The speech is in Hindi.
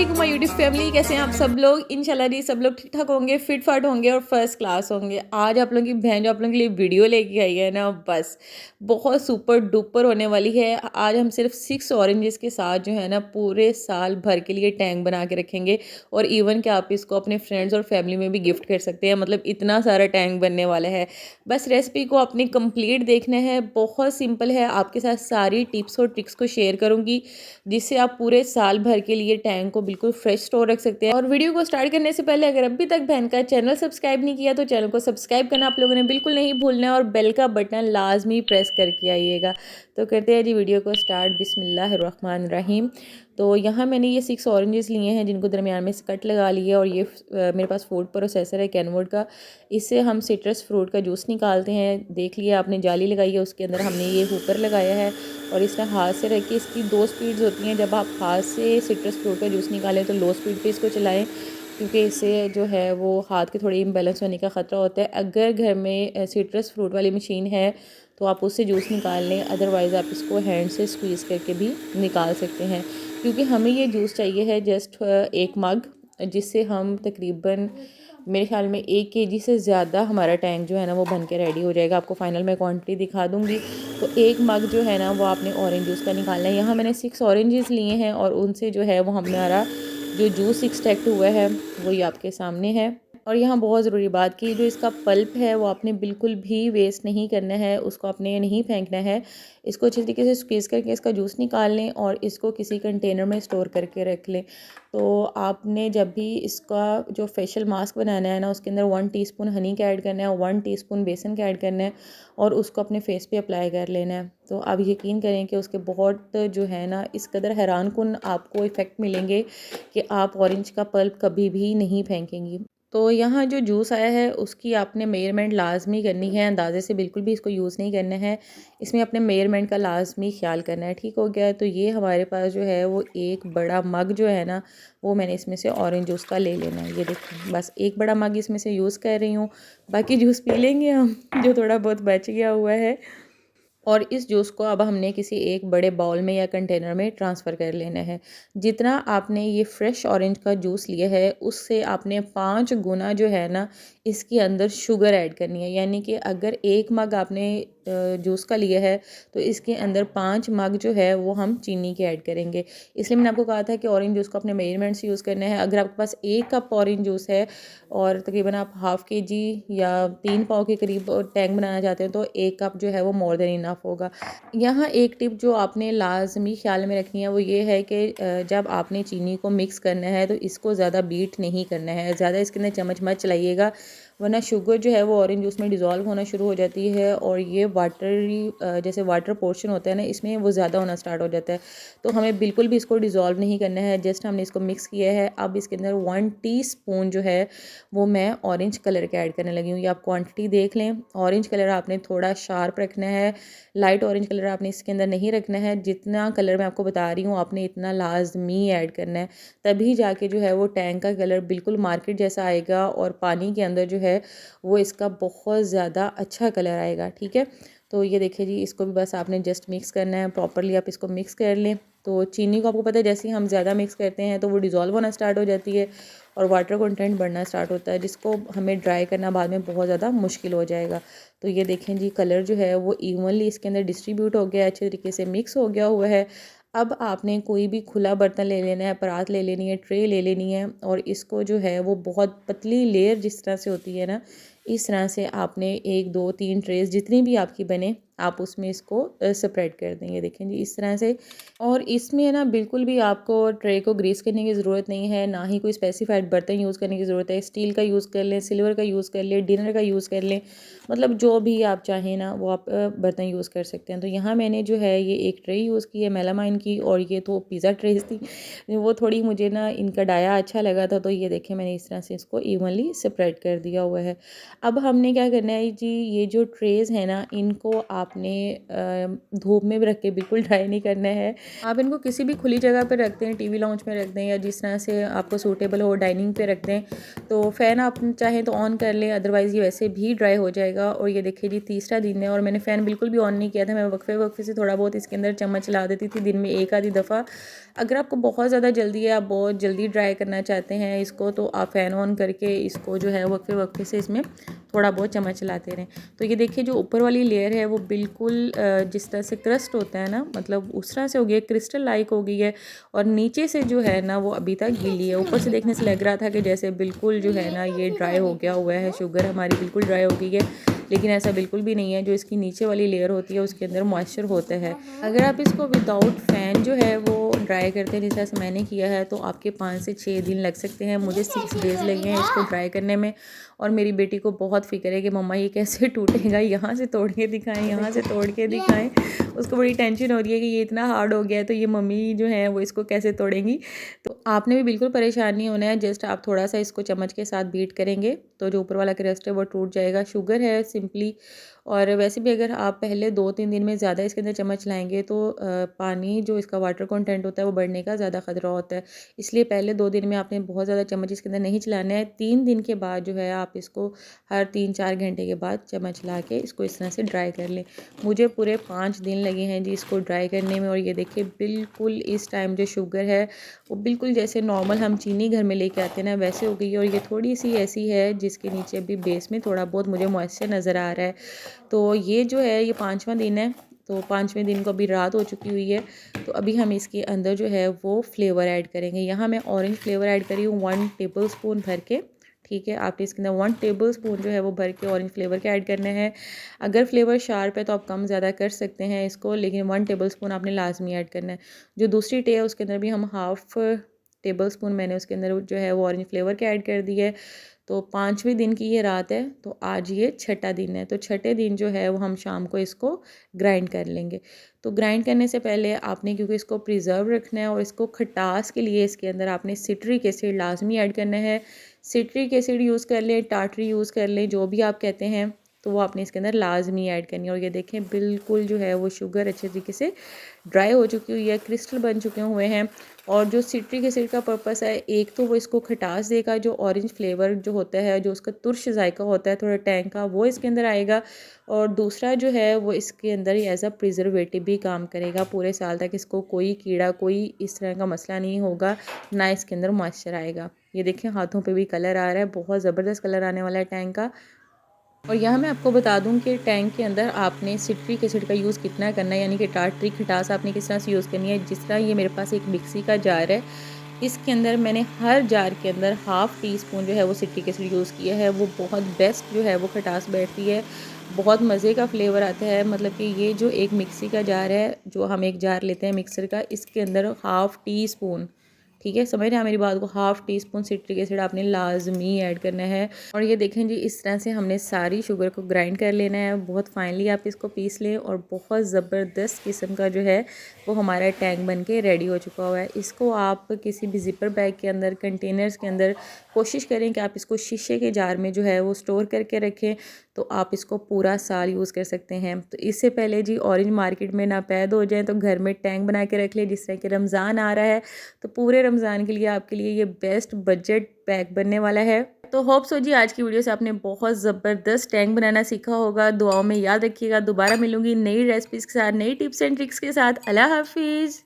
वालेकुम माय यूट्यूब फैमिली, कैसे हैं आप सब लोग। इंशाल्लाह जी सब लोग ठीक ठाक होंगे, फिट फाट होंगे और फर्स्ट क्लास होंगे। आज आप लोगों की बहन जो आप लोगों के लिए वीडियो लेके आई है ना, बस बहुत सुपर डुपर होने वाली है। आज हम सिर्फ 6 ऑरेंजेस के साथ जो है ना पूरे साल भर के लिए टैंक बना के रखेंगे और इवन कि आप इसको अपने फ्रेंड्स और फैमिली में भी गिफ्ट कर सकते हैं। मतलब इतना सारा टैंक बनने वाला है। बस रेसिपी को अपनी कंप्लीट देखना है, बहुत सिंपल है। आपके साथ सारी टिप्स और ट्रिक्स को शेयर करूँगी जिससे आप पूरे साल भर के लिए टैंक को बिल्कुल फ्रेश स्टोर रख सकते हैं। और वीडियो को स्टार्ट करने से पहले अगर अभी तक बहन का चैनल सब्सक्राइब नहीं किया तो चैनल को सब्सक्राइब करना आप लोगों ने बिल्कुल नहीं भूलना है और बेल का बटन लाजमी प्रेस करके आइएगा। तो करते हैं जी वीडियो को स्टार्ट। बिस्मिल्लाहिर्रहमानिर्रहीम। तो यहाँ मैंने ये 6 ऑरेंजेस लिए हैं जिनको दरमियान में से कट लगा लिया और ये मेरे पास फूड प्रोसेसर है कैनवुड का। इससे हम सिट्रस फ्रूट का जूस निकालते हैं। देख लिया आपने, जाली लगाई है, उसके अंदर हमने ये हुकर लगाया है और इस तरह हाथ से रख के इसकी 2 स्पीड्स होती हैं। जब आप हाथ से सिट्रस फ्रूट का जूस निकालें तो लो स्पीड पे इसको चलाएं, क्योंकि इससे जो है वो हाथ के थोड़े इम्बैलेंस होने का ख़तरा होता है। अगर घर में सिट्रस फ्रूट वाली मशीन है तो आप उससे जूस निकाल लें, अदरवाइज़ आप इसको हैंड से स्क्वीज़ करके भी निकाल सकते हैं। क्योंकि हमें ये जूस चाहिए है जस्ट 1 मग, जिससे हम तकरीबन मेरे ख्याल में 1 kg से ज़्यादा हमारा टैंक जो है ना वो बन के रेडी हो जाएगा। आपको फाइनल में क्वांटिटी दिखा दूँगी। तो 1 मग जो है ना वो आपने ऑरेंज जूस का निकालना है। यहाँ मैंने 6 ऑरेंजेस लिए हैं और उनसे जो है वो हमारा जो जूस एक्सट्रैक्ट हुआ है वो ये आपके सामने है। और यहाँ बहुत ज़रूरी बात कि जो इसका पल्प है वो आपने बिल्कुल भी वेस्ट नहीं करना है, उसको आपने नहीं फेंकना है। इसको अच्छी तरीके से स्क्वीज़ करके इसका जूस निकाल लें और इसको किसी कंटेनर में स्टोर करके रख लें। तो आपने जब भी इसका जो फेशियल मास्क बनाना है ना, उसके अंदर 1 टीस्पून हनी का ऐड करना है, 1 टीस्पून बेसन का ऐड करना है और उसको अपने फेस पे अप्लाई कर लेना है। तो आप यकीन करें कि उसके बहुत जो है ना इस कदर हैरान कुन आपको इफ़ेक्ट मिलेंगे कि आप ऑरेंज का पल्प कभी भी नहीं फेंकेंगी। तो यहाँ जो जूस आया है उसकी आपने मेजरमेंट लाजमी करनी है, अंदाज़े से बिल्कुल भी इसको यूज़ नहीं करना है। इसमें अपने मेजरमेंट का लाजमी ख्याल करना है। ठीक हो गया। तो ये हमारे पास जो है वो एक बड़ा मग जो है ना वो मैंने इसमें से ऑरेंज जूस का ले लेना है। ये देखिए बस एक बड़ा मग इसमें से यूज़ कर रही हूँ, बाकी जूस पी लेंगे हम जो थोड़ा बहुत बच गया हुआ है। और इस जूस को अब हमने किसी एक बड़े बाउल में या कंटेनर में ट्रांसफ़र कर लेना है। जितना आपने ये फ्रेश ऑरेंज का जूस लिया है उससे आपने 5 गुना जो है ना इसके अंदर शुगर ऐड करनी है। यानी कि अगर 1 मग आपने जूस का लिया है तो इसके अंदर 5 मग जो है वो हम चीनी के ऐड करेंगे। इसलिए मैंने आपको कहा था कि ऑरेंज जूस को अपने मेजरमेंट से यूज़ करना है। अगर आपके पास 1 कप ऑरेंज जूस है और तकरीबन आप हाफ़ kg या 3 पाव के करीब टैंक बनाना चाहते हैं तो 1 कप जो है वो मोर देन इनफ होगा। यहाँ एक टिप जो आपने लाजमी ख्याल में रखनी है वो ये है कि जब आपने चीनी को मिक्स करना है तो इसको ज़्यादा बीट नहीं करना है, ज़्यादा इसके अंदर चम्मच मत चलाइएगा, वरना शुगर जो है वो ऑरेंज जूस में डिज़ोल्व होना शुरू हो जाती है और ये वाटरी जैसे वाटर पोर्शन होता है ना इसमें वो ज़्यादा होना स्टार्ट हो जाता है। तो हमें बिल्कुल भी इसको डिज़ोल्व नहीं करना है, जस्ट हमने इसको मिक्स किया है। अब इसके अंदर 1 टीस्पून जो है वो मैं ऑरेंज कलर का ऐड करने लगी हूँ। ये आप क्वांटिटी देख लें। ऑरेंज कलर आपने थोड़ा शार्प रखना है, लाइट ऑरेंज कलर आपने इसके अंदर नहीं रखना है। जितना कलर मैं आपको बता रही हूँ आपने इतना लाजमी ऐड करना है, तभी जाके जो है वो टैंक का कलर बिल्कुल मार्केट जैसा आएगा और पानी के अंदर जो है वो इसका बहुत ज़्यादा अच्छा कलर आएगा। ठीक है। तो ये देखिए जी, इसको भी बस आपने जस्ट मिक्स करना है प्रॉपरली। आप इसको मिक्स कर लें। तो चीनी को आपको पता है जैसे ही हम ज़्यादा मिक्स करते हैं तो वो डिज़ोल्व होना स्टार्ट हो जाती है और वाटर कंटेंट बढ़ना स्टार्ट होता है, जिसको हमें ड्राई करना बाद में बहुत ज़्यादा मुश्किल हो जाएगा। तो ये देखें जी, कलर जो है वो इवनली इसके अंदर डिस्ट्रीब्यूट हो गया, अच्छे तरीके से मिक्स हो गया हुआ है। अब आपने कोई भी खुला बर्तन ले लेना है, परात ले लेनी है, ट्रे ले लेनी है और इसको जो है वो बहुत पतली लेयर जिस तरह से होती है ना, इस तरह से आपने 1 2 3 ट्रेस जितनी भी आपकी बने आप उसमें इसको स्प्रेड कर दें। ये देखें जी इस तरह से। और इसमें ना बिल्कुल भी आपको ट्रे को ग्रीस करने की ज़रूरत नहीं है, ना ही कोई स्पेसिफाइड बर्तन यूज़ करने की ज़रूरत है। स्टील का यूज़ कर लें, सिल्वर का यूज़ कर लें, डिनर का यूज़ कर लें, मतलब जो भी आप चाहें ना वो आप बर्तन यूज़ कर सकते हैं। तो यहाँ मैंने जो है ये एक ट्रे यूज़ की है मेलामाइन की और ये तो पिज़्ज़ा ट्रेस थी, वो थोड़ी मुझे ना इनका डाया अच्छा लगा था। तो ये देखें मैंने इस तरह से इसको इवनली स्प्रेड कर दिया हुआ है। अब हमने क्या करना है जी, ये जो ट्रेज़ है ना इनको आपने धूप में भी रख के बिल्कुल ड्राई नहीं करना है। आप इनको किसी भी खुली जगह पर रख दें, टीवी लाउंज में रख दें या जिस तरह से आपको सूटेबल हो, डाइनिंग पे रख दें। तो फ़ैन आप चाहें तो ऑन कर लें, अदरवाइज़ ये वैसे भी ड्राई हो जाएगा। और ये देखिए जी तीसरा दिन है और मैंने फ़ैन बिल्कुल भी ऑन नहीं किया था। मैं वक्फे से थोड़ा बहुत इसके अंदर चम्मच चला देती थी दिन में एक आधी दफ़ा। अगर आपको बहुत ज़्यादा जल्दी है, आप बहुत जल्दी ड्राई करना चाहते हैं इसको, तो आप फ़ैन ऑन करके इसको जो है वक्फे से इसमें थोड़ा बहुत चम्मच चलाते रहें। तो ये देखिए जो ऊपर वाली लेयर है वो बिल्कुल जिस तरह से क्रस्ट होता है ना, मतलब उस तरह से हो गई है, क्रिस्टल लाइक हो गई है। और नीचे से जो है ना वो अभी तक गीली है। ऊपर से देखने से लग रहा था कि जैसे बिल्कुल जो है ना ये ड्राई हो गया हुआ है, शुगर हमारी बिल्कुल ड्राई हो गई है, लेकिन ऐसा बिल्कुल भी नहीं है। जो इसकी नीचे वाली लेयर होती है उसके अंदर मॉइस्चर होता है। अगर आप इसको विदाउट फ़ैन जो है वो ड्राई करते हैं जिस तरह से मैंने किया है, तो आपके 5 से 6 दिन लग सकते हैं। मुझे 6 डेज़ लगे हैं इसको ड्राई करने में। और मेरी बेटी को बहुत फ़िक्र है कि मम्मा ये कैसे टूटेगा, यहाँ से तोड़ के दिखाएं, यहाँ से तोड़ के दिखाएं। उसको बड़ी टेंशन हो रही है कि ये इतना हार्ड हो गया है तो ये मम्मी जो है वो इसको कैसे तोड़ेंगी। तो आपने भी बिल्कुल परेशान नहीं होना है, जस्ट आप थोड़ा सा इसको चम्मच के साथ बीट करेंगे तो जो ऊपर वाला क्रस्ट है वो टूट जाएगा। शुगर है सिंपली। और वैसे भी अगर आप पहले 2-3 दिन में ज़्यादा इसके अंदर चम्मच लाएंगे तो पानी जो इसका वाटर कंटेंट होता है वो बढ़ने का ज़्यादा ख़तरा होता है। इसलिए पहले 2 दिन में आपने बहुत ज़्यादा चम्मच इसके अंदर नहीं चलाना है। 3 दिन के बाद जो है आप इसको हर 3-4 घंटे के बाद चम्मच ला के इसको इस तरह से ड्राई कर लें। मुझे पूरे 5 दिन लगे हैं जी इसको ड्राई करने में। और ये देखिए बिल्कुल इस टाइम जो शुगर है वो बिल्कुल जैसे नॉर्मल हम चीनी घर में लेके आते हैं ना वैसे हो गई है। और ये थोड़ी सी ऐसी है जिसके नीचे अभी बेस में थोड़ा बहुत मुझे मॉइस्चर नज़र आ रहा है। तो ये जो है ये 5वां दिन है। तो 5वें दिन को अभी रात हो चुकी हुई है। तो अभी हम इसके अंदर जो है वो फ्लेवर ऐड करेंगे। यहाँ मैं ऑरेंज फ्लेवर ऐड करी हूँ 1 टेबल स्पून भर के। ठीक है, आपने इसके अंदर 1 टेबल स्पून जो है वो भर के ऑरेंज फ्लेवर के ऐड करने हैं। अगर फ्लेवर शार्प है तो आप कम ज़्यादा कर सकते हैं इसको, लेकिन 1 टेबल स्पून आपने लाजमी ऐड करना है। जो दूसरी ट्रे है उसके अंदर भी हम हाफ़ टेबल स्पून मैंने उसके अंदर जो है वो ऑरेंज फ्लेवर के ऐड कर दी है। तो 5वें दिन की ये रात है, तो आज ये छठा दिन है। तो छठे दिन जो है वो हम शाम को इसको ग्राइंड कर लेंगे। तो ग्राइंड करने से पहले आपने क्योंकि इसको प्रिजर्व रखना है और इसको खटास के लिए इसके अंदर आपने सिट्रिक एसिड लाजमी ऐड करना है। सिट्रिक एसिड यूज़ कर लें, टाटरी यूज़ कर लें, जो भी आप कहते हैं, तो वो आपने इसके अंदर लाजमी ऐड करनी है। और ये देखें बिल्कुल जो है वो शुगर अच्छे तरीके से ड्राई हो चुकी हुई है, क्रिस्टल बन चुके हुए हैं। और जो सिट्रिक एसिड का पर्पस है, एक तो वो इसको खटास देगा, जो ऑरेंज फ्लेवर जो होता है, जो उसका तुर्श जायका होता है थोड़ा टैंग का, वो इसके अंदर आएगा। और दूसरा जो है वो इसके अंदर एज अ प्रिजर्वेटिव भी काम करेगा पूरे साल तक। इसको कोई कीड़ा कोई इस तरह का मसला नहीं होगा, ना इसके अंदर मॉइस्चर आएगा। ये देखें हाथों पे भी कलर आ रहा है, बहुत ज़बरदस्त कलर आने वाला है टैंक का। और यहाँ मैं आपको बता दूं कि टैंक के अंदर आपने सिट्रिक एसिड का यूज़ कितना करना है, यानी कि टाटरी खटास आपने किस तरह से यूज़ करनी है। जिस तरह ये मेरे पास एक मिक्सी का जार है, इसके अंदर मैंने हर जार के अंदर हाफ़ टी स्पून जो है वो सिट्रिक एसिड यूज़ किया है। वो बहुत बेस्ट जो है वो खटास बैठती है, बहुत मज़े का फ्लेवर आता है। मतलब कि ये जो एक मिक्सी का जार है, जो हम एक जार लेते हैं मिक्सर का, इसके अंदर हाफ़ टी स्पून, ठीक है, समझ रहे हैं मेरी बात को, half tea spoon citric acid आपने लाजमी ऐड करना है। और ये देखें जी इस तरह से हमने सारी शुगर को ग्राइंड कर लेना है। बहुत फाइनली आप इसको पीस लें और बहुत ज़बरदस्त किस्म का जो है वो हमारा टैंक बन के रेडी हो चुका हुआ है। इसको आप किसी भी ज़िपर बैग के अंदर, कंटेनर्स के अंदर कोशिश करें कि आप इसको शीशे के जार में जो है वो स्टोर करके रखें, तो आप इसको पूरा साल यूज़ कर सकते हैं। तो इससे पहले जी ऑरेंज मार्केट में ना पैदा हो जाए, तो घर में टैंक बना के रख लें। जिस तरह कि रमज़ान आ रहा है, तो पूरे रमज़ान के लिए आपके लिए ये बेस्ट बजट पैक बनने वाला है। तो होप सो जी आज की वीडियो से आपने बहुत ज़बरदस्त टैंक बनाना सीखा होगा। दुआओं में याद रखिएगा। दोबारा मिलूंगी नई रेसिपीज़ के साथ, नई टिप्स एंड ट्रिक्स के साथ। अल्लाह हाफिज़।